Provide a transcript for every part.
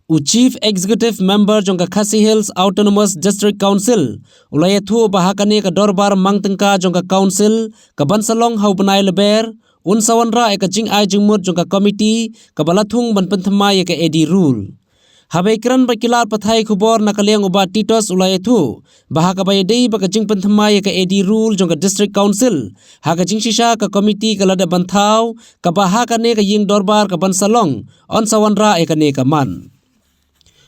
Chief Executive Member jongka Khasi Hills Autonomous District Council ulaya thu bahakane ka dorbar mangtengka jongka council ka bansalong hau benai leber unsawanra eka jing ai jingmut jongka committee ka balathung ban penthama eka edi rule habe kran bakilar pathai khubor nakaliang uba titos ulaya thu bahaka bayadei baka jing penthama eka edi rule jongka district council haka jing shisha ka committee ka lada banthau ka bahakane ka ying dorbar ka bansalong onsawanra eka ne ka man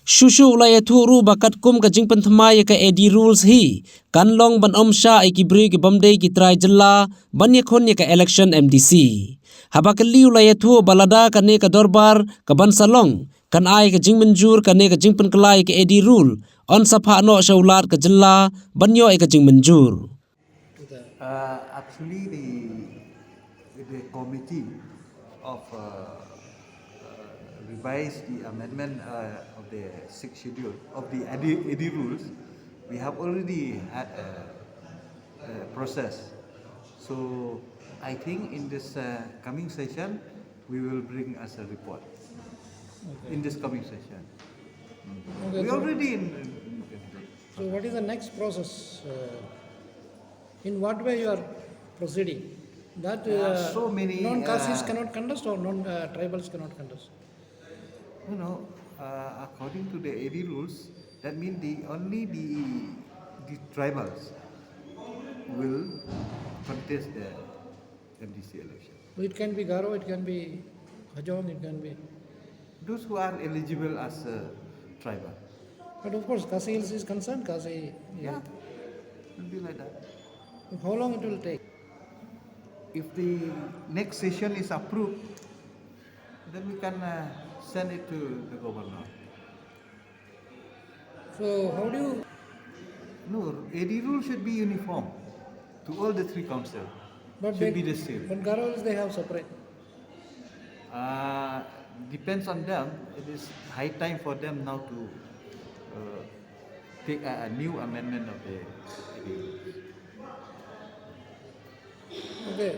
Shushu ulaya thuru bakat kum ka jingpan thmai ka edi rules hi kanlong ban Shah ki bri ki bamdei ki trai jilla banya khon ka election MDC habakali ulaya thu balada ka ne ka dorbar ka ban salong kan ai ka jingmanjur ka ne ka jingpan klai ka edi rule on sapha no shaulat ka jilla banyo ka jingmanjur Actually the committee of revise the amendment of the sixth schedule of the AD rules, we have already had a process. So I think in this coming session, we will bring us a report. Okay. In this coming session. Okay, we already in. So what is the next process? In what way you are proceeding? That so many non-Khasis cannot contest or non-tribals cannot contest? According to the AD rules, that means only the tribals will contest the MDC election. It can be Garo, it can be Hajong, it can be those who are eligible as tribal. But of course, Khasi Hills is concerned. Khasi, yeah, it will be like that. How long it will take? If the next session is approved, then we can send it to the governor. So how do you? No, AD rule should be uniform to all the three councils. But should be the same. But Garos they have separate. Depends on them. It is high time for them now to take a new amendment of the AD rules. Okay.